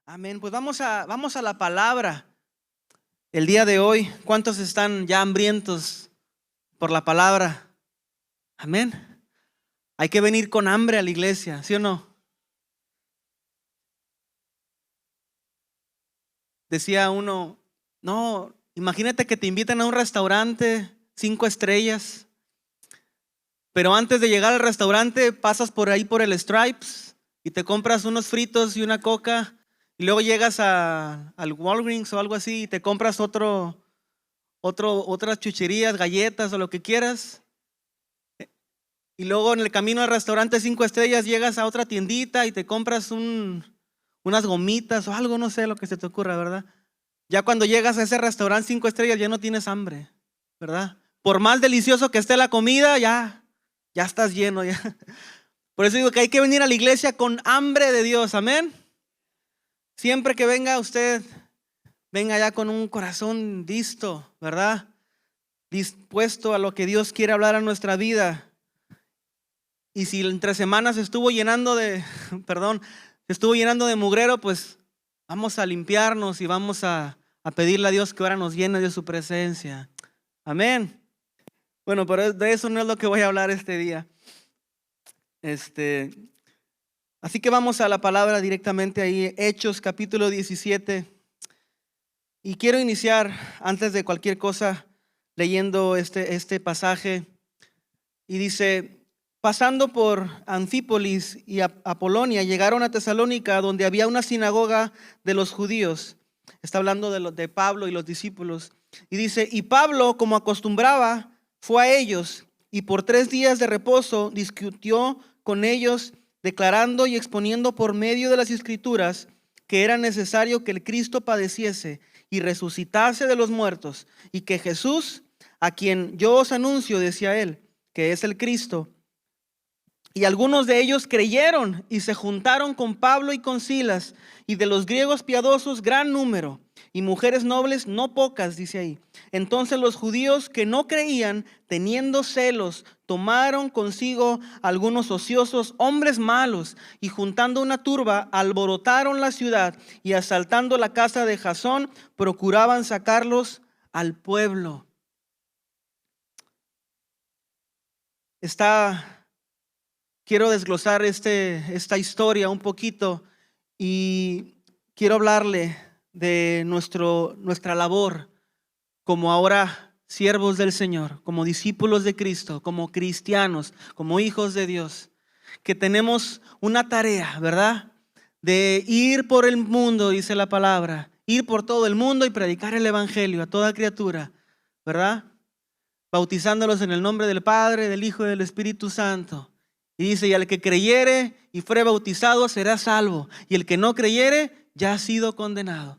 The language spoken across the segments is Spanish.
Amén. Pues vamos a la palabra. El día de hoy, ¿cuántos están ya hambrientos por la palabra? Amén. Hay que venir con hambre a la iglesia, ¿sí o no? Decía uno, no, imagínate que te invitan a un restaurante 5 estrellas, pero antes de llegar al restaurante pasas por ahí por el Stripes y te compras unos fritos y una coca, y luego llegas al Walgreens o algo así y te compras otras chucherías, galletas o lo que quieras. Y luego en el camino al restaurante 5 estrellas llegas a otra tiendita y te compras unas gomitas o algo, no sé lo que se te ocurra, ¿verdad? Ya cuando llegas a ese restaurante 5 estrellas ya no tienes hambre, ¿verdad? Por más delicioso que esté la comida, ya estás lleno. Ya. Por eso digo que hay que venir a la iglesia con hambre de Dios, amén. Siempre que venga usted, venga ya con un corazón listo, ¿verdad? Dispuesto a lo que Dios quiere hablar a nuestra vida. Y si entre semanas estuvo llenando de, estuvo llenando de mugrero, pues vamos a limpiarnos y vamos a pedirle a Dios que ahora nos llene de su presencia. Amén. Bueno, pero de eso no es lo que voy a hablar este día. Así que vamos a la palabra directamente ahí, Hechos capítulo 17. Y quiero iniciar, antes de cualquier cosa, leyendo este pasaje. Y dice: pasando por Anfípolis y Apolonia, llegaron a Tesalónica, donde había una sinagoga de los judíos. Está hablando de Pablo y los discípulos. Y dice: y Pablo, como acostumbraba, fue a ellos, y por 3 días de reposo discutió con ellos, declarando y exponiendo por medio de las Escrituras que era necesario que el Cristo padeciese y resucitase de los muertos, y que Jesús, a quien yo os anuncio, decía él, que es el Cristo. Y algunos de ellos creyeron y se juntaron con Pablo y con Silas, y de los griegos piadosos gran número, y mujeres nobles no pocas, dice ahí. Entonces los judíos que no creían, teniendo celos, tomaron consigo algunos ociosos hombres malos, y juntando una turba, alborotaron la ciudad, y asaltando la casa de Jasón, procuraban sacarlos al pueblo. Quiero desglosar esta historia un poquito y quiero hablarle de nuestra labor como ahora siervos del Señor, como discípulos de Cristo, como cristianos, como hijos de Dios, que tenemos una tarea, ¿verdad? De ir por el mundo, dice la palabra, ir por todo el mundo y predicar el evangelio a toda criatura, ¿verdad? Bautizándolos en el nombre del Padre, del Hijo y del Espíritu Santo. Y dice: y al que creyere y fuere bautizado será salvo, y el que no creyere ya ha sido condenado.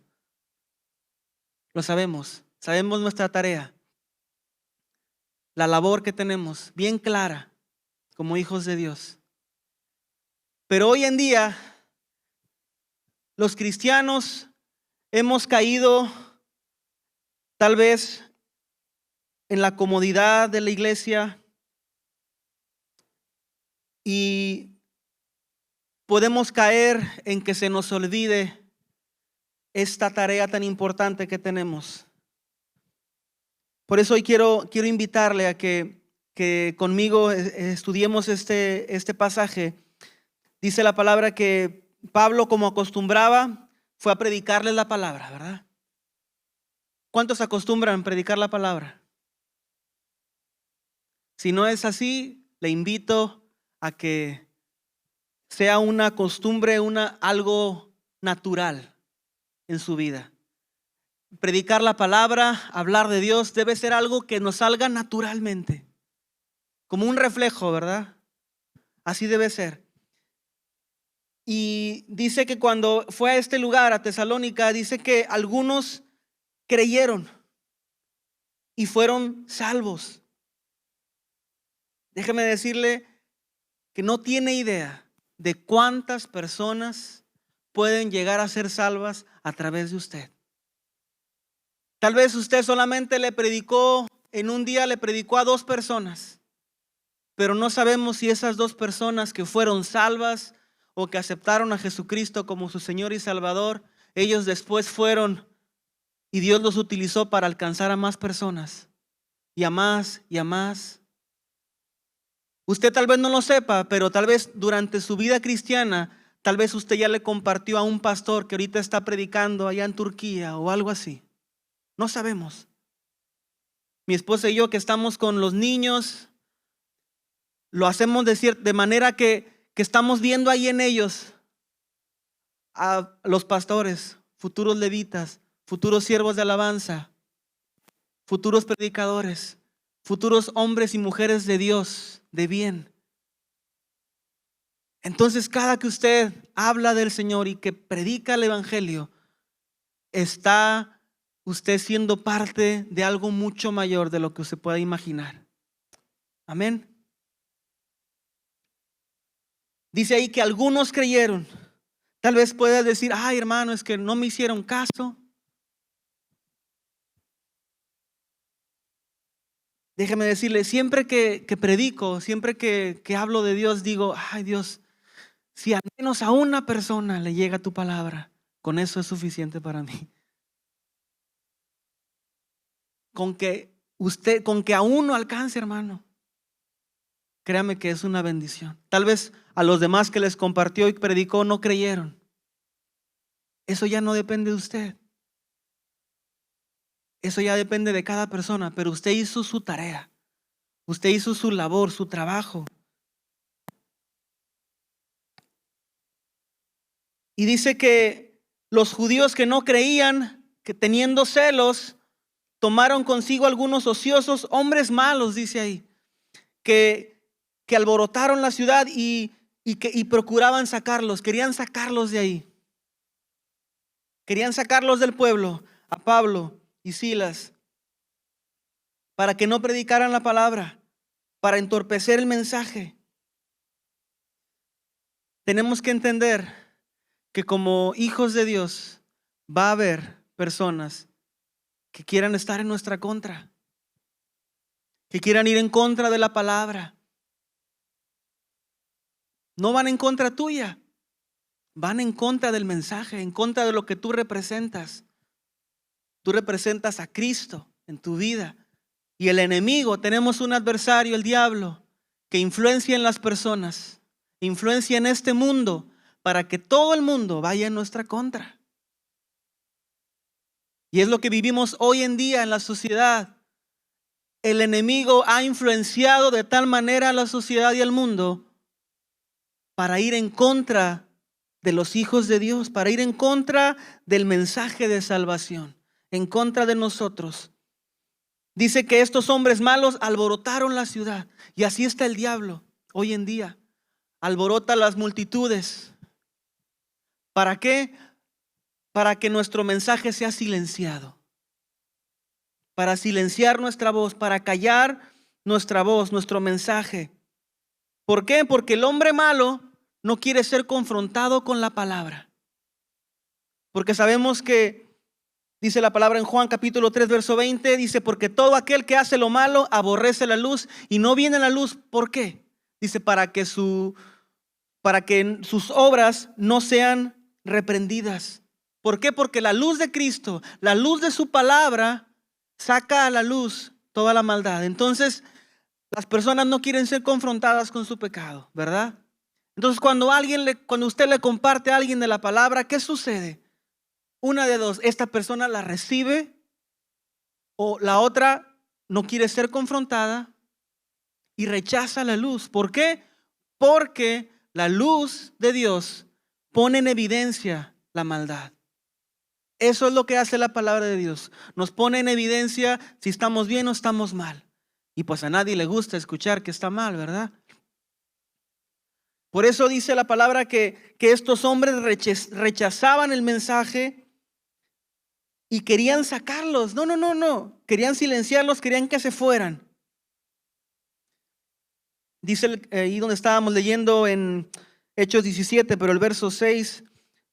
Lo sabemos nuestra tarea, la labor que tenemos bien clara como hijos de Dios. Pero hoy en día los cristianos hemos caído tal vez en la comodidad de la iglesia, y podemos caer en que se nos olvide esta tarea tan importante que tenemos. Por eso hoy quiero invitarle a que conmigo estudiemos este pasaje. Dice la palabra que Pablo, como acostumbraba, fue a predicarles la palabra, ¿verdad? ¿Cuántos acostumbran a predicar la palabra? Si no es así, le invito a que sea una costumbre, algo natural en su vida. Predicar la palabra, hablar de Dios, debe ser algo que nos salga naturalmente, como un reflejo, ¿verdad? Así debe ser. Y dice que cuando fue a este lugar, a Tesalónica, dice que algunos creyeron y fueron salvos. Déjeme decirle que no tiene idea de cuántas personas pueden llegar a ser salvas a través de usted. Tal vez usted solamente en un día le predicó a 2 personas, pero no sabemos si esas 2 personas que fueron salvas o que aceptaron a Jesucristo como su Señor y Salvador ellos después fueron y Dios los utilizó para alcanzar a más personas y a más y a más. Usted tal vez no lo sepa, pero tal vez durante su vida cristiana, tal vez usted ya le compartió a un pastor que ahorita está predicando allá en Turquía o algo así. No sabemos. Mi esposa y yo que estamos con los niños, lo hacemos de manera que estamos viendo ahí en ellos a los pastores, futuros levitas, futuros siervos de alabanza, futuros predicadores, futuros hombres y mujeres de Dios, de bien. Entonces, cada que usted habla del Señor y que predica el evangelio, está usted siendo parte de algo mucho mayor de lo que usted pueda imaginar. Amén. Dice ahí que algunos creyeron. Tal vez puedas decir, ay hermano, es que no me hicieron caso. Déjeme decirle, siempre que predico, siempre que hablo de Dios, digo, ay Dios, si al menos a una persona le llega tu palabra, con eso es suficiente para mí. Con que a uno alcance, hermano, créame que es una bendición. Tal vez a los demás que les compartió y predicó no creyeron. Eso ya no depende de usted. Eso ya depende de cada persona, pero usted hizo su tarea. Usted hizo su labor, su trabajo. Y dice que los judíos que no creían, que teniendo celos, tomaron consigo algunos ociosos, hombres malos, dice ahí, que alborotaron la ciudad y procuraban sacarlos, querían sacarlos de ahí. Querían sacarlos del pueblo, a Pablo y Silas, para que no predicaran la palabra, para entorpecer el mensaje. Tenemos que entender que como hijos de Dios va a haber personas que quieran estar en nuestra contra, que quieran ir en contra de la palabra. No van en contra tuya, van en contra del mensaje, en contra de lo que tú representas. Tú representas a Cristo en tu vida. Y el enemigo, tenemos un adversario, el diablo, que influencia en las personas, influencia en este mundo para que todo el mundo vaya en nuestra contra. Y es lo que vivimos hoy en día en la sociedad. El enemigo ha influenciado de tal manera a la sociedad y al mundo para ir en contra de los hijos de Dios, para ir en contra del mensaje de salvación, en contra de nosotros. Dice que estos hombres malos alborotaron la ciudad. Y así está el diablo hoy en día. Alborota las multitudes. ¿Para qué? Para que nuestro mensaje sea silenciado. Para silenciar nuestra voz, para callar nuestra voz, nuestro mensaje. ¿Por qué? Porque el hombre malo no quiere ser confrontado con la palabra. Porque sabemos que dice la palabra en Juan capítulo 3 verso 20, dice, porque todo aquel que hace lo malo aborrece la luz y no viene a la luz. ¿Por qué? Dice, para que sus obras no sean reprendidas. ¿Por qué? Porque la luz de Cristo, la luz de su palabra, saca a la luz toda la maldad. Entonces, las personas no quieren ser confrontadas con su pecado, ¿verdad? Entonces, cuando usted le comparte a alguien de la palabra, ¿qué sucede? Una de dos, esta persona la recibe o la otra no quiere ser confrontada y rechaza la luz. ¿Por qué? Porque la luz de Dios pone en evidencia la maldad. Eso es lo que hace la palabra de Dios. Nos pone en evidencia si estamos bien o estamos mal. Y pues a nadie le gusta escuchar que está mal, ¿verdad? Por eso dice la palabra que estos hombres rechazaban el mensaje y querían sacarlos. No. Querían silenciarlos, querían que se fueran. Dice ahí donde estábamos leyendo en Hechos 17, pero el verso 6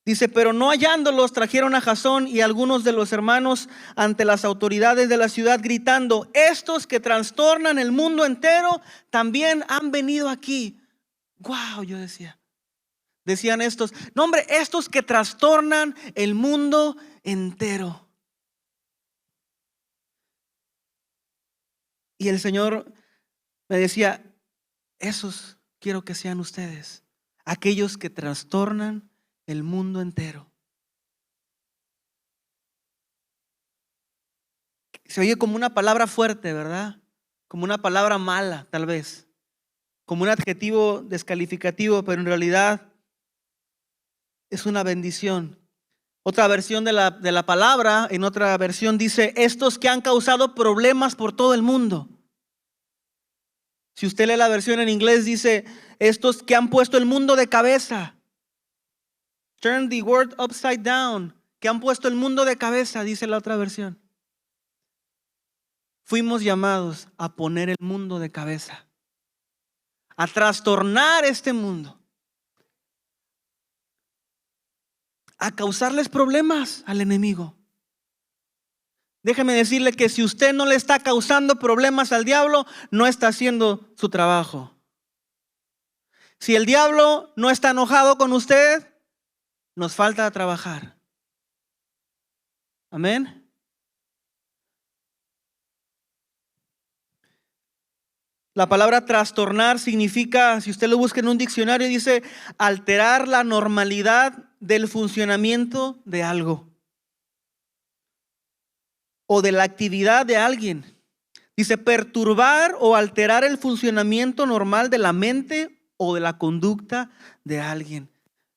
dice, pero no hallándolos trajeron a Jasón y algunos de los hermanos ante las autoridades de la ciudad gritando, estos que trastornan el mundo entero también han venido aquí. Wow, yo decía, Decían estos, no hombre, estos que trastornan el mundo entero. Y el Señor me decía, esos quiero que sean ustedes, aquellos que trastornan el mundo entero. Se oye como una palabra fuerte, ¿verdad? Como una palabra mala, tal vez. Como un adjetivo descalificativo, pero en realidad es una bendición. Otra versión de la palabra, en otra versión dice, estos que han causado problemas por todo el mundo. Si usted lee la versión en inglés, dice, estos que han puesto el mundo de cabeza. Turn the world upside down. Que han puesto el mundo de cabeza, dice la otra versión. Fuimos llamados a poner el mundo de cabeza, a trastornar este mundo, a causarles problemas al enemigo. Déjeme decirle que si usted no le está causando problemas al diablo, no está haciendo su trabajo. Si el diablo no está enojado con usted, nos falta trabajar. Amén. La palabra trastornar significa, si usted lo busca en un diccionario, dice alterar la normalidad del funcionamiento de algo o de la actividad de alguien. Dice perturbar o alterar el funcionamiento normal de la mente o de la conducta de alguien.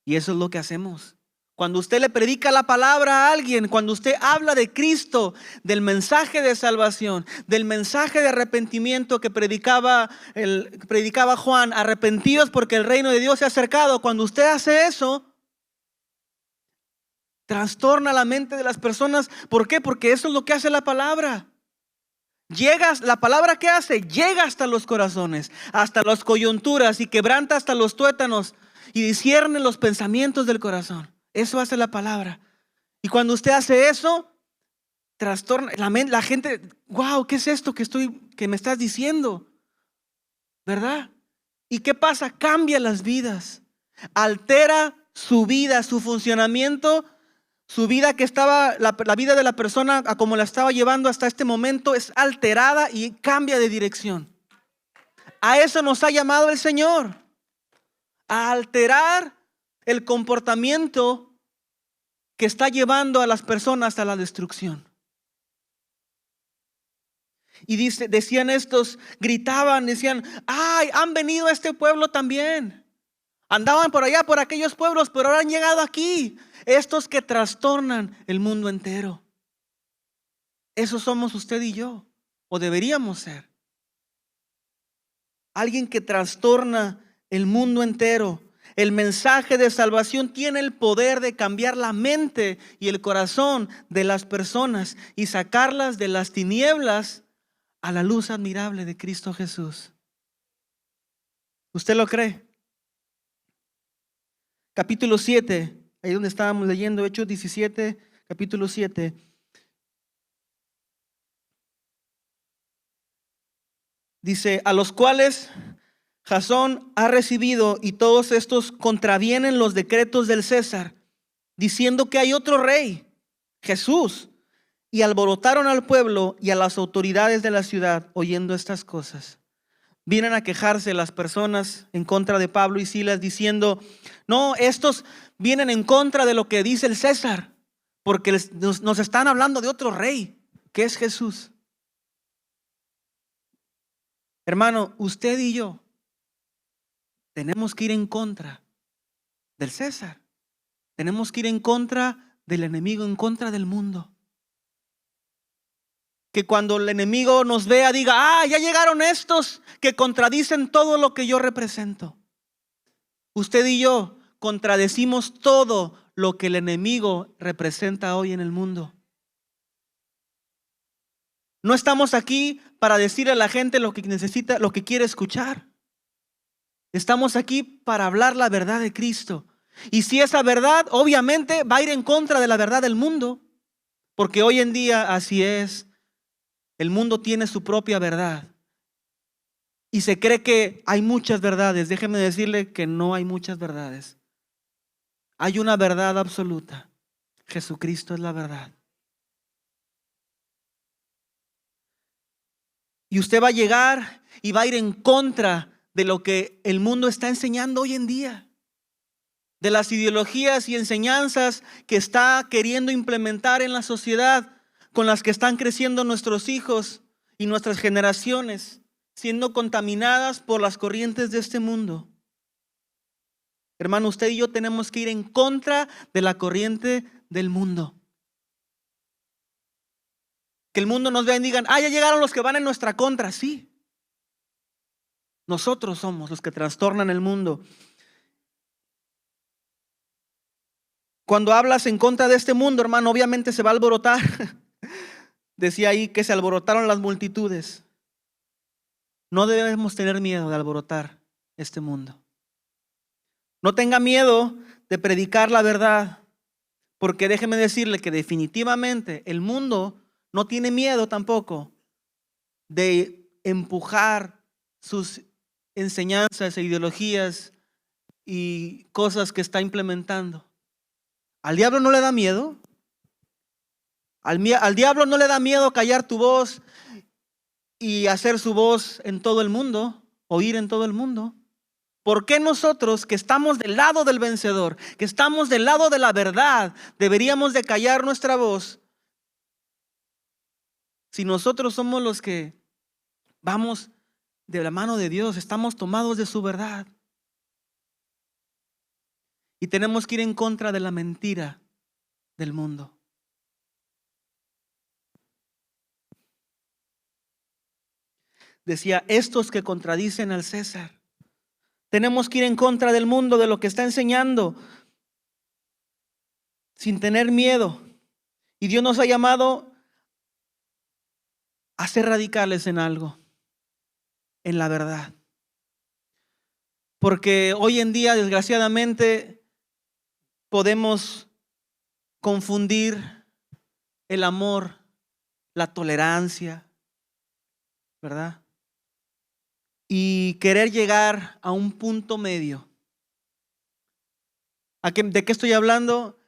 Y eso es lo que hacemos. Cuando usted le predica la palabra a alguien, cuando usted habla de Cristo, del mensaje de salvación, del mensaje de arrepentimiento que predicaba Juan, arrepentidos porque el reino de Dios se ha acercado. Cuando usted hace eso, trastorna la mente de las personas. ¿Por qué? Porque eso es lo que hace la palabra. La palabra que hace, llega hasta los corazones, hasta las coyunturas y quebranta hasta los tuétanos y discierne los pensamientos del corazón. Eso hace la palabra. Y cuando usted hace eso, trastorna la gente. Wow, ¿qué es esto que me estás diciendo? ¿Verdad? ¿Y qué pasa? Cambia las vidas, altera su vida, su funcionamiento. Su vida que estaba, la vida de la persona a como la estaba llevando hasta este momento es alterada y cambia de dirección. A eso nos ha llamado el Señor, a alterar el comportamiento que está llevando a las personas a la destrucción. Y decían estos, gritaban, decían, ¡ay, han venido a este pueblo también! Andaban por allá, por aquellos pueblos, pero ahora han llegado aquí. Estos que trastornan el mundo entero. Esos somos usted y yo, o deberíamos ser. Alguien que trastorna el mundo entero. El mensaje de salvación tiene el poder de cambiar la mente y el corazón de las personas y sacarlas de las tinieblas a la luz admirable de Cristo Jesús. ¿Usted lo cree? Capítulo 7, ahí donde estábamos leyendo, Hechos 17, capítulo 7. Dice, a los cuales Jasón ha recibido y todos estos contravienen los decretos del César, diciendo que hay otro rey, Jesús. Y alborotaron al pueblo y a las autoridades de la ciudad oyendo estas cosas. Vienen a quejarse las personas en contra de Pablo y Silas diciendo, no, estos vienen en contra de lo que dice el César, porque nos están hablando de otro rey, que es Jesús. Hermano, usted y yo tenemos que ir en contra del César. Tenemos que ir en contra del enemigo, en contra del mundo. Que cuando el enemigo nos vea diga, ya llegaron estos que contradicen todo lo que yo represento. Usted y yo contradecimos todo lo que el enemigo representa hoy en el mundo. No estamos aquí para decirle a la gente lo que necesita, lo que quiere escuchar. Estamos aquí para hablar la verdad de Cristo. Y si esa verdad obviamente va a ir en contra de la verdad del mundo, porque hoy en día así es. El mundo tiene su propia verdad y se cree que hay muchas verdades. Déjeme decirle que no hay muchas verdades. Hay una verdad absoluta. Jesucristo es la verdad. Y usted va a llegar y va a ir en contra de lo que el mundo está enseñando hoy en día, de las ideologías y enseñanzas que está queriendo implementar en la sociedad, con las que están creciendo nuestros hijos y nuestras generaciones, siendo contaminadas por las corrientes de este mundo. Hermano, usted y yo tenemos que ir en contra de la corriente del mundo. Que el mundo nos vea y digan, ya llegaron los que van en nuestra contra. Sí, nosotros somos los que trastornan el mundo. Cuando hablas en contra de este mundo, hermano, obviamente se va a alborotar. Decía ahí que se alborotaron las multitudes. No debemos tener miedo de alborotar este mundo. No tenga miedo de predicar la verdad, porque déjeme decirle que definitivamente el mundo no tiene miedo tampoco de empujar sus enseñanzas e ideologías y cosas que está implementando. ¿Al diablo no le da miedo? Al diablo no le da miedo callar tu voz y hacer su voz en todo el mundo, oír en todo el mundo. ¿Por qué nosotros, que estamos del lado del vencedor, que estamos del lado de la verdad, deberíamos de callar nuestra voz? Si nosotros somos los que vamos de la mano de Dios, estamos tomados de su verdad. Y tenemos que ir en contra de la mentira del mundo. Decía, estos que contradicen al César. Tenemos que ir en contra del mundo, de lo que está enseñando, sin tener miedo. Y Dios nos ha llamado a ser radicales en algo, en la verdad. Porque hoy en día, desgraciadamente, podemos confundir el amor, la tolerancia, ¿verdad? Y querer llegar a un punto medio. ¿De qué estoy hablando?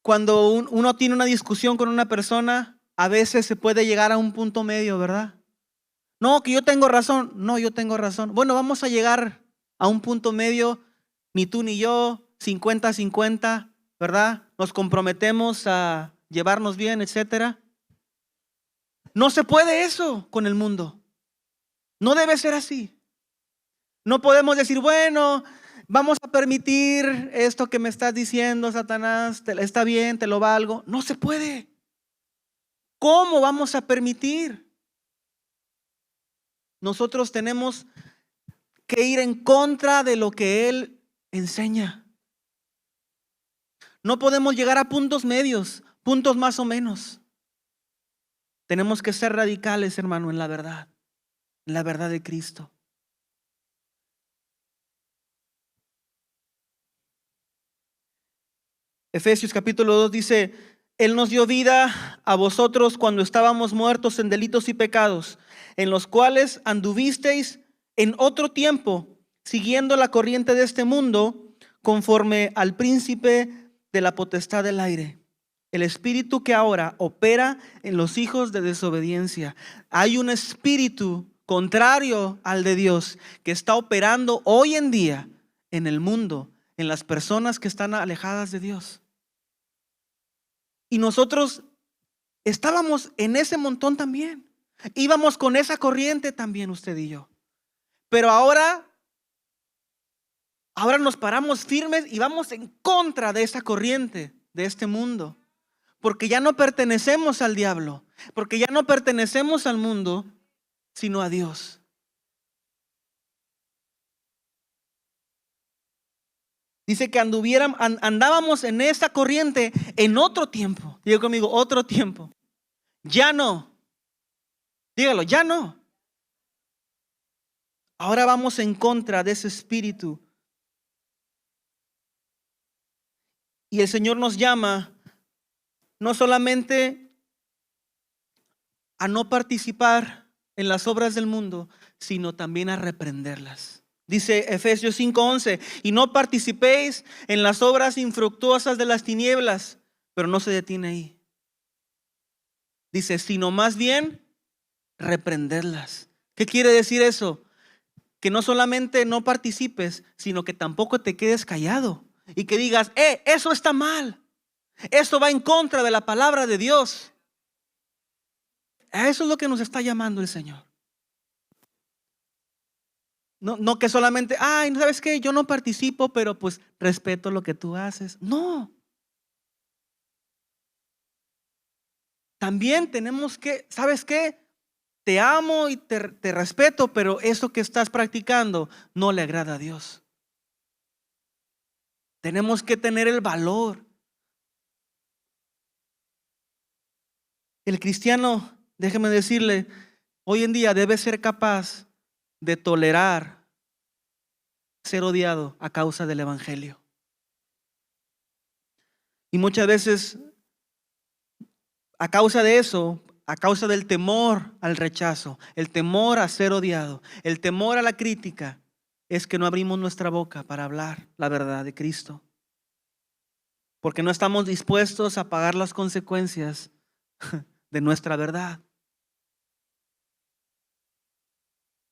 Cuando uno tiene una discusión con una persona, a veces se puede llegar a un punto medio, ¿verdad? No, que yo tengo razón. No, yo tengo razón. Bueno, vamos a llegar a un punto medio, ni tú ni yo, 50-50, ¿verdad? Nos comprometemos a llevarnos bien, etcétera. No se puede eso con el mundo. No debe ser así. No podemos decir, bueno, vamos a permitir esto que me estás diciendo, Satanás, está bien, te lo valgo. No se puede. ¿Cómo vamos a permitir? Nosotros tenemos que ir en contra de lo que Él enseña. No podemos llegar a puntos medios, puntos más o menos. Tenemos que ser radicales, hermano, en la verdad de Cristo. Efesios capítulo 2 dice, Él nos dio vida a vosotros cuando estábamos muertos en delitos y pecados, en los cuales anduvisteis en otro tiempo, siguiendo la corriente de este mundo, conforme al príncipe de la potestad del aire, el espíritu que ahora opera en los hijos de desobediencia. Hay un espíritu contrario al de Dios que está operando hoy en día en el mundo, en las personas que están alejadas de Dios. Y nosotros estábamos en ese montón también. Íbamos con esa corriente también, usted y yo. Pero ahora nos paramos firmes y vamos en contra de esa corriente, de este mundo. Porque ya no pertenecemos al diablo, porque ya no pertenecemos al mundo, sino a Dios. Dice que andábamos en esa corriente en otro tiempo. Diga conmigo, otro tiempo. Ya no. Dígalo, ya no. Ahora vamos en contra de ese espíritu. Y el Señor nos llama no solamente a no participar en las obras del mundo, sino también a reprenderlas. Dice Efesios 5:11, y no participéis en las obras infructuosas de las tinieblas, pero no se detiene ahí. Dice, sino más bien reprenderlas. ¿Qué quiere decir eso? Que no solamente no participes, sino que tampoco te quedes callado y que digas, eso está mal, eso va en contra de la palabra de Dios. A eso es lo que nos está llamando el Señor. No que solamente, ¿sabes qué? Yo no participo, pero pues respeto lo que tú haces. No. También tenemos que, ¿sabes qué? Te amo y te respeto, pero eso que estás practicando no le agrada a Dios. Tenemos que tener el valor. El cristiano, déjeme decirle, hoy en día debe ser capaz de tolerar ser odiado a causa del evangelio. Y muchas veces, a causa de eso, a causa del temor al rechazo, el temor a ser odiado, el temor a la crítica, es que no abrimos nuestra boca para hablar la verdad de Cristo. Porque no estamos dispuestos a pagar las consecuencias de nuestra verdad.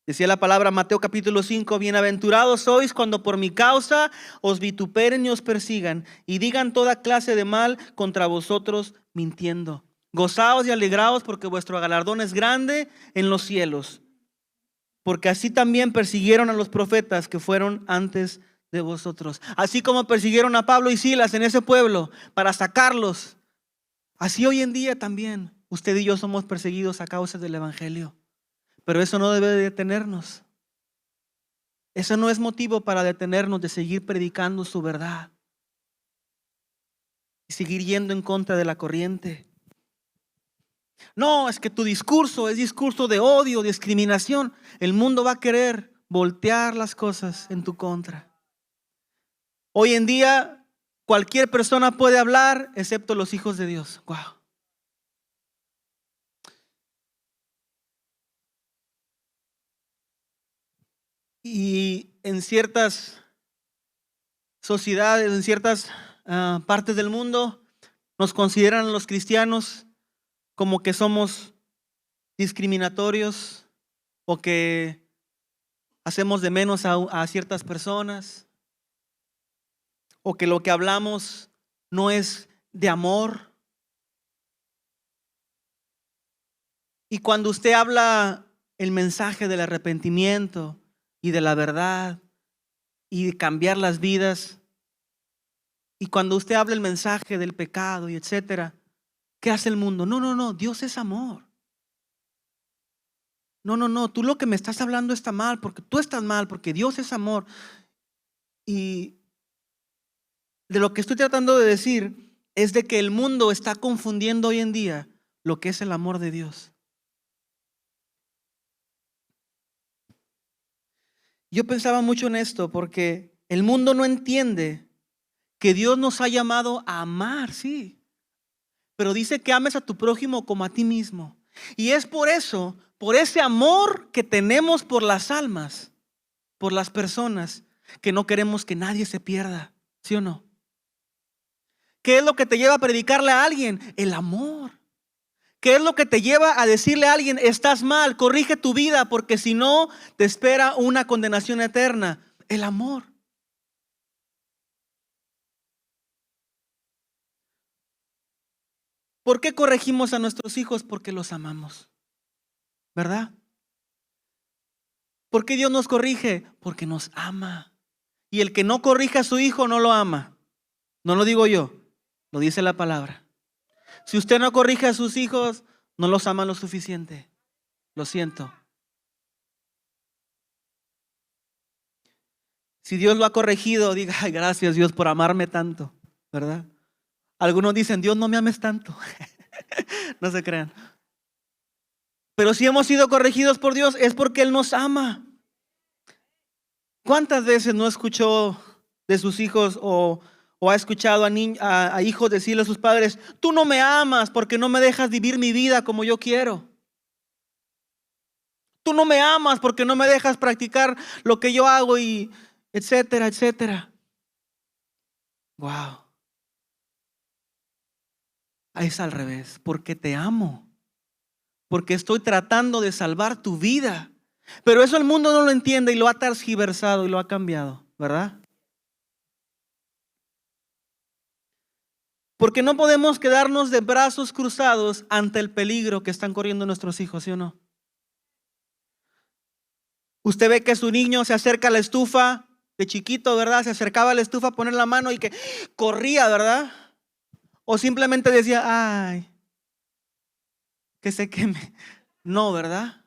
Decía la palabra Mateo capítulo 5, bienaventurados sois cuando por mi causa os vituperen y os persigan y digan toda clase de mal contra vosotros mintiendo. Gozaos y alegraos porque vuestro galardón es grande en los cielos. Porque así también persiguieron a los profetas que fueron antes de vosotros. Así como persiguieron a Pablo y Silas en ese pueblo para sacarlos. Así hoy en día también usted y yo somos perseguidos a causa del evangelio. Pero eso no debe detenernos. Eso no es motivo para detenernos de seguir predicando su verdad y seguir yendo en contra de la corriente. No, es que tu discurso es discurso de odio, discriminación. El mundo va a querer voltear las cosas en tu contra. Hoy en día cualquier persona puede hablar excepto los hijos de Dios. Wow. Y en ciertas sociedades, en ciertas partes del mundo, nos consideran a los cristianos como que somos discriminatorios o que hacemos de menos a ciertas personas o que lo que hablamos no es de amor. Y cuando usted habla el mensaje del arrepentimiento y de la verdad y de cambiar las vidas, y cuando usted habla el mensaje del pecado y etcétera, ¿qué hace el mundo? No, Dios es amor. No, tú lo que me estás hablando está mal, porque tú estás mal, porque Dios es amor. Y de lo que estoy tratando de decir es de que el mundo está confundiendo hoy en día lo que es el amor de Dios. Yo pensaba mucho en esto porque el mundo no entiende que Dios nos ha llamado a amar, sí, pero dice que ames a tu prójimo como a ti mismo. Y es por eso, por ese amor que tenemos por las almas, por las personas, que no queremos que nadie se pierda, ¿sí o no? ¿Qué es lo que te lleva a predicarle a alguien? El amor. ¿Qué es lo que te lleva a decirle a alguien, estás mal, corrige tu vida, porque si no te espera una condenación eterna? El amor. ¿Por qué corregimos a nuestros hijos? Porque los amamos, ¿verdad? ¿Por qué Dios nos corrige? Porque nos ama. Y el que no corrige a su hijo no lo ama. No lo digo yo, lo dice la palabra. Si usted no corrige a sus hijos, no los ama lo suficiente. Lo siento. Si Dios lo ha corregido, diga, ay, gracias Dios por amarme tanto, ¿verdad? Algunos dicen, Dios no me ames tanto. No se crean. Pero si hemos sido corregidos por Dios es porque Él nos ama. ¿Cuántas veces no escuchó de sus hijos o ha escuchado a hijos decirle a sus padres, tú no me amas porque no me dejas vivir mi vida como yo quiero? Tú no me amas porque no me dejas practicar lo que yo hago y etcétera, etcétera. Wow. Es al revés, porque te amo. Porque estoy tratando de salvar tu vida. Pero eso el mundo no lo entiende y lo ha tergiversado y lo ha cambiado, ¿verdad? Porque no podemos quedarnos de brazos cruzados ante el peligro que están corriendo nuestros hijos, ¿sí o no? Usted ve que su niño se acerca a la estufa de chiquito, ¿verdad? Se acercaba a la estufa a poner la mano y que corría, ¿verdad? O simplemente decía, ay, que se queme. No, ¿verdad?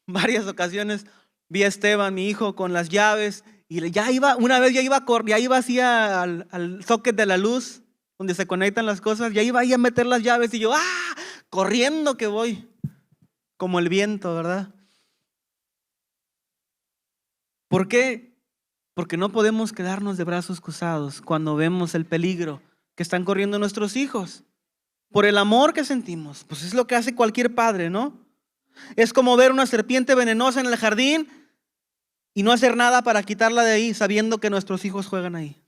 Varias ocasiones vi a Esteban, mi hijo, con las llaves y ya iba, una vez ya iba así al socket de la luz donde se conectan las cosas, ya iba ahí a meter las llaves y yo, corriendo que voy, como el viento, ¿verdad? ¿Por qué? Porque no podemos quedarnos de brazos cruzados cuando vemos el peligro que están corriendo nuestros hijos. Por el amor que sentimos, pues es lo que hace cualquier padre, ¿no? Es como ver una serpiente venenosa en el jardín y no hacer nada para quitarla de ahí, sabiendo que nuestros hijos juegan ahí.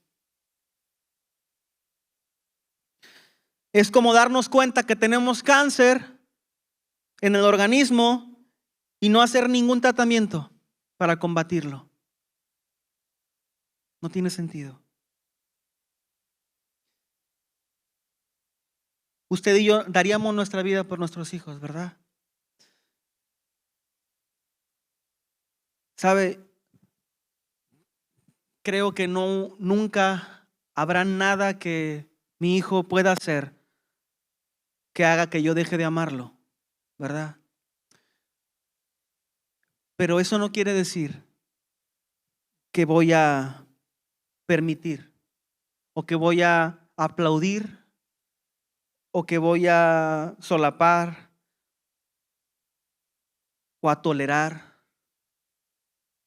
Es como darnos cuenta que tenemos cáncer en el organismo y no hacer ningún tratamiento para combatirlo. No tiene sentido. Usted y yo daríamos nuestra vida por nuestros hijos, ¿verdad? ¿Sabe? Creo que nunca habrá nada que mi hijo pueda hacer que haga que yo deje de amarlo, ¿verdad? Pero eso no quiere decir que voy a permitir o que voy a aplaudir o que voy a solapar o a tolerar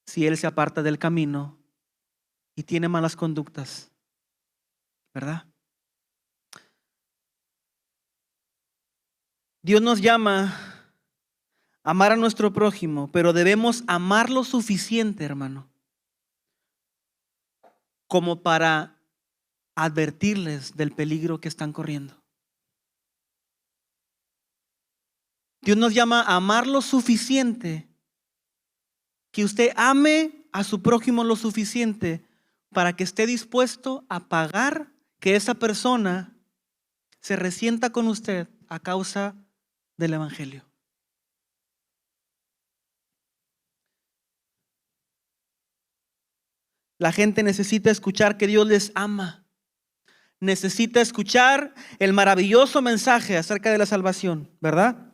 si él se aparta del camino y tiene malas conductas, ¿verdad? Dios nos llama a amar a nuestro prójimo, pero debemos amar lo suficiente, hermano, como para advertirles del peligro que están corriendo. Dios nos llama a amar lo suficiente, que usted ame a su prójimo lo suficiente para que esté dispuesto a pagar que esa persona se resienta con usted a causa del evangelio. La gente necesita escuchar que Dios les ama. Necesita escuchar el maravilloso mensaje acerca de la salvación, ¿verdad?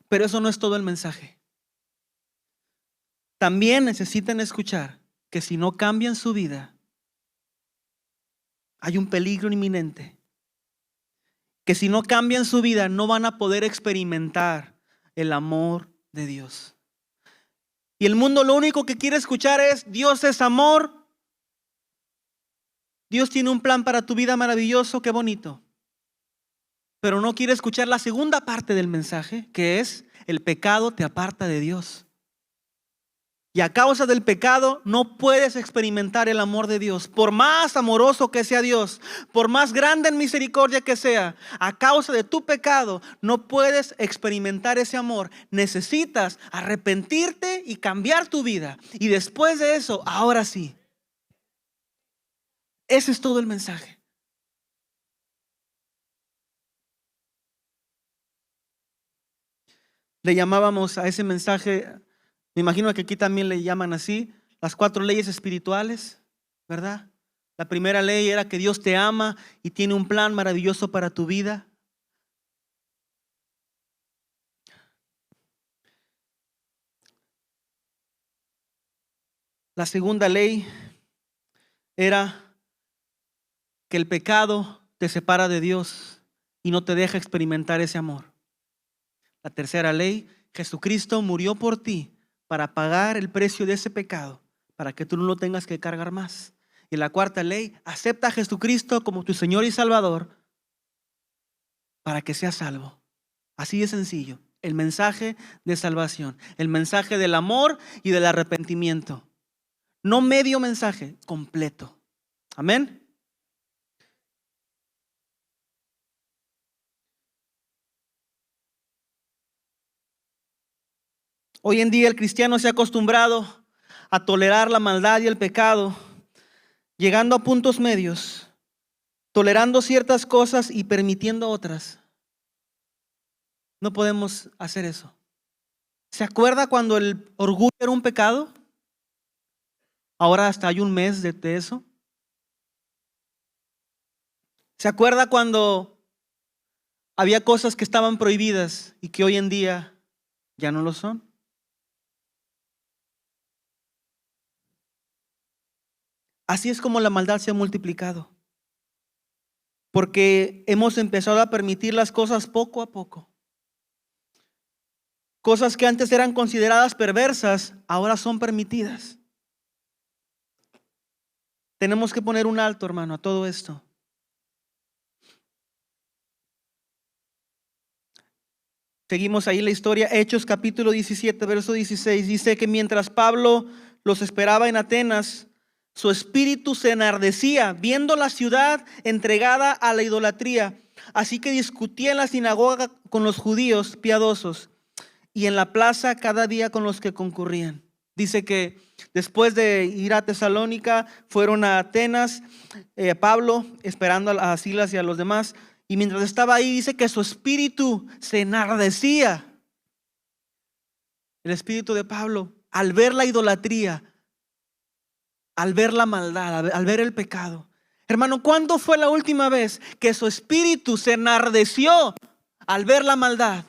Pero eso no es todo el mensaje. También necesitan escuchar que si no cambian su vida, hay un peligro inminente. Que si no cambian su vida, no van a poder experimentar el amor de Dios. Y el mundo lo único que quiere escuchar es: Dios es amor. Dios tiene un plan para tu vida maravilloso, qué bonito. Pero no quiere escuchar la segunda parte del mensaje, que es: el pecado te aparta de Dios. Y a causa del pecado no puedes experimentar el amor de Dios. Por más amoroso que sea Dios, por más grande en misericordia que sea, a causa de tu pecado no puedes experimentar ese amor. Necesitas arrepentirte y cambiar tu vida. Y después de eso, ahora sí. Ese es todo el mensaje. Le llamábamos a ese mensaje, me imagino que aquí también le llaman así, las 4 leyes espirituales, ¿verdad? La primera ley era que Dios te ama y tiene un plan maravilloso para tu vida. La segunda ley era que el pecado te separa de Dios y no te deja experimentar ese amor. La tercera ley: Jesucristo murió por ti para pagar el precio de ese pecado, para que tú no lo tengas que cargar más. Y la cuarta ley: acepta a Jesucristo como tu Señor y Salvador para que seas salvo. Así de sencillo. El mensaje de salvación, el mensaje del amor y del arrepentimiento. No medio mensaje, completo. Amén. Hoy en día el cristiano se ha acostumbrado a tolerar la maldad y el pecado, llegando a puntos medios, tolerando ciertas cosas y permitiendo otras. No podemos hacer eso. ¿Se acuerda cuando el orgullo era un pecado? Ahora hasta hay un mes de eso. ¿Se acuerda cuando había cosas que estaban prohibidas y que hoy en día ya no lo son? Así es como la maldad se ha multiplicado. Porque hemos empezado a permitir las cosas poco a poco. Cosas que antes eran consideradas perversas, ahora son permitidas. Tenemos que poner un alto, hermano, a todo esto. Seguimos ahí la historia, Hechos capítulo 17, verso 16. Dice que mientras Pablo los esperaba en Atenas, su espíritu se enardecía viendo la ciudad entregada a la idolatría. Así que discutía en la sinagoga con los judíos piadosos y en la plaza cada día con los que concurrían. Dice que después de ir a Tesalónica fueron a Atenas, Pablo esperando a Silas y a los demás. Y mientras estaba ahí dice que su espíritu se enardecía. El espíritu de Pablo al ver la idolatría, al ver la maldad, al ver el pecado. Hermano, ¿cuándo fue la última vez que su espíritu se enardeció al ver la maldad?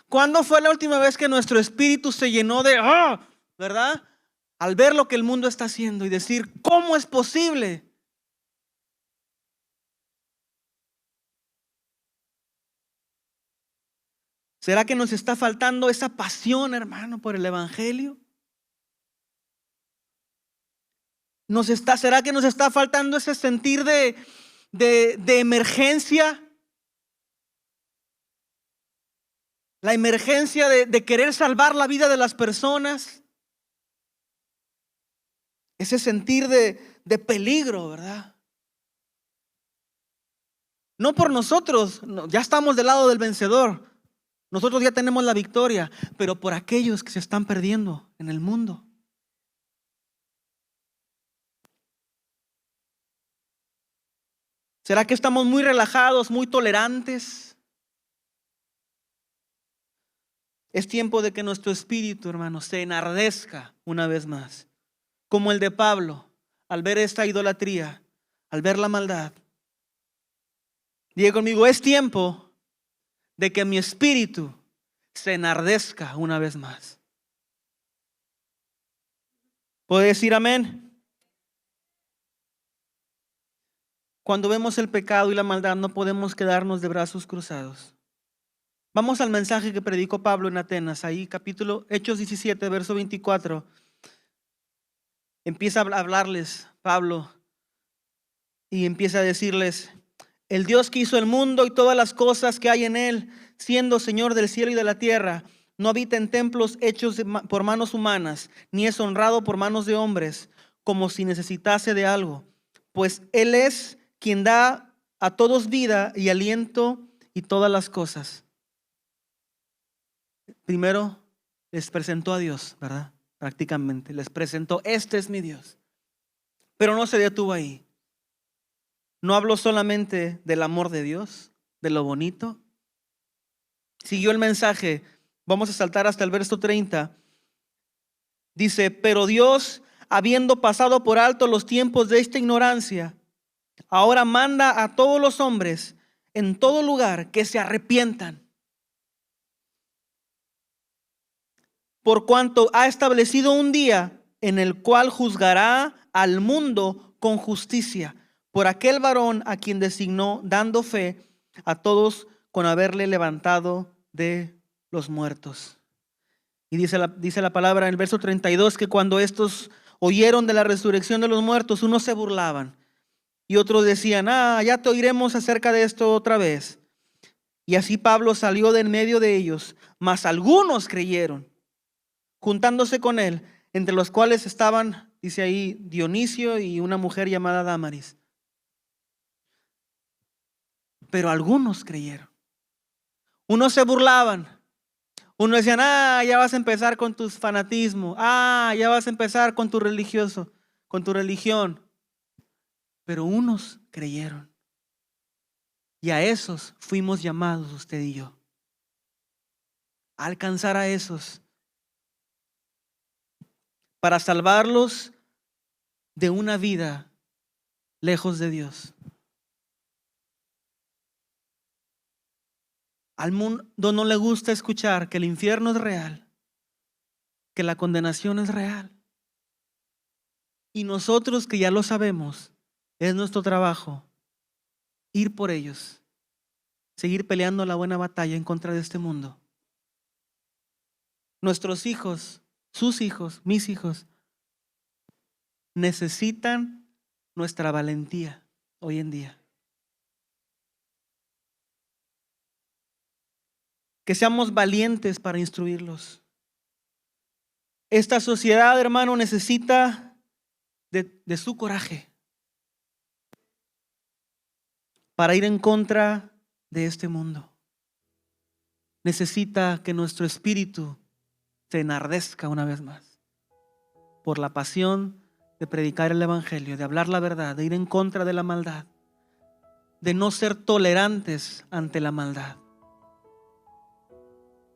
¿Cuándo fue la última vez que nuestro espíritu se llenó de, ¿verdad? Al ver lo que el mundo está haciendo y decir, ¿cómo es posible? ¿Será que nos está faltando esa pasión, hermano, por el evangelio? ¿Será que nos está faltando ese sentir de emergencia? La emergencia de querer salvar la vida de las personas. Ese sentir de peligro, ¿verdad? No por nosotros, no, ya estamos del lado del vencedor. Nosotros ya tenemos la victoria, pero por aquellos que se están perdiendo en el mundo. ¿Será que estamos muy relajados, muy tolerantes? Es tiempo de que nuestro espíritu, hermano, se enardezca una vez más. Como el de Pablo, al ver esta idolatría, al ver la maldad. Diga conmigo, es tiempo de que mi espíritu se enardezca una vez más. ¿Puede decir amén? Cuando vemos el pecado y la maldad no podemos quedarnos de brazos cruzados. Vamos al mensaje que predicó Pablo en Atenas, ahí capítulo Hechos 17, verso 24. Empieza a hablarles Pablo y empieza a decirles, el Dios que hizo el mundo y todas las cosas que hay en él, siendo Señor del cielo y de la tierra, no habita en templos hechos por manos humanas, ni es honrado por manos de hombres, como si necesitase de algo, pues Él es quien da a todos vida y aliento y todas las cosas. Primero les presentó a Dios, ¿verdad? Prácticamente les presentó, este es mi Dios. Pero no se detuvo ahí. No habló solamente del amor de Dios, de lo bonito. Siguió el mensaje. Vamos a saltar hasta el verso 30. Dice, pero Dios, habiendo pasado por alto los tiempos de esta ignorancia, ahora manda a todos los hombres en todo lugar que se arrepientan. Por cuanto ha establecido un día en el cual juzgará al mundo con justicia por aquel varón a quien designó, dando fe a todos con haberle levantado de los muertos. Y dice la palabra en el verso 32 que cuando estos oyeron de la resurrección de los muertos, unos se burlaban y otros decían, ya te oiremos acerca de esto otra vez. Y así Pablo salió de en medio de ellos, mas algunos creyeron, juntándose con él, entre los cuales estaban, dice ahí, Dionisio y una mujer llamada Dámaris. Pero algunos creyeron. Unos se burlaban. Unos decían, ya vas a empezar con tus fanatismos. Ya vas a empezar con tu religioso, con tu religión. Pero unos creyeron. Y a esos fuimos llamados usted y yo. A alcanzar a esos. Para salvarlos de una vida lejos de Dios. Al mundo no le gusta escuchar que el infierno es real, que la condenación es real. Y nosotros que ya lo sabemos, es nuestro trabajo ir por ellos, seguir peleando la buena batalla en contra de este mundo. Nuestros hijos, sus hijos, mis hijos, necesitan nuestra valentía hoy en día. Que seamos valientes para instruirlos. Esta sociedad, hermano, necesita de su coraje para ir en contra de este mundo. Necesita que nuestro espíritu se enardezca una vez más por la pasión de predicar el evangelio, de hablar la verdad, de ir en contra de la maldad, de no ser tolerantes ante la maldad.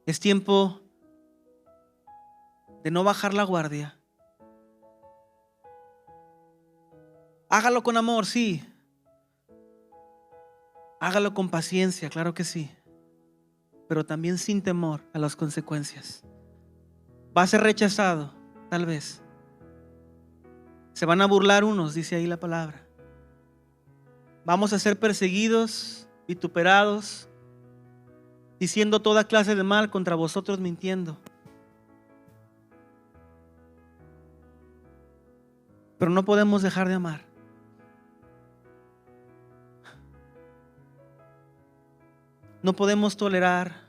Es tiempo de no bajar la guardia. Hágalo con amor, sí. Hágalo con paciencia, claro que sí. Pero también sin temor a las consecuencias. Va a ser rechazado, tal vez. Se van a burlar unos, dice ahí la palabra. Vamos a ser perseguidos, vituperados, diciendo toda clase de mal contra vosotros, mintiendo. Pero no podemos dejar de amar. No podemos tolerar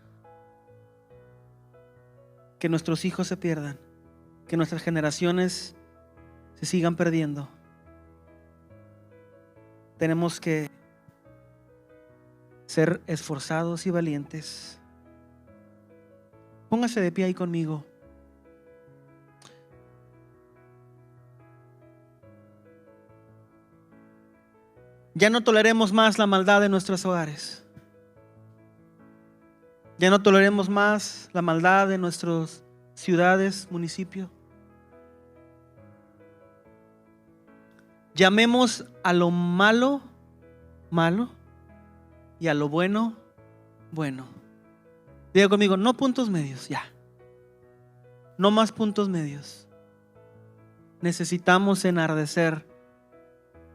que nuestros hijos se pierdan, que nuestras generaciones se sigan perdiendo. Tenemos que ser esforzados y valientes. Póngase de pie ahí conmigo. Ya no toleremos más la maldad en nuestros hogares. Ya no toleremos más la maldad en nuestras ciudades, municipios. Llamemos a lo malo, malo, y a lo bueno, bueno. Diga conmigo, no puntos medios, ya. No más puntos medios. Necesitamos enardecer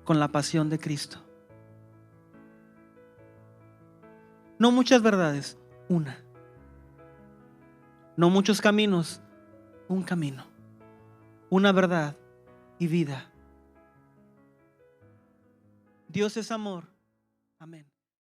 con la pasión de Cristo. No muchas verdades, una. No muchos caminos, un camino. Una verdad y vida. Dios es amor. Amén.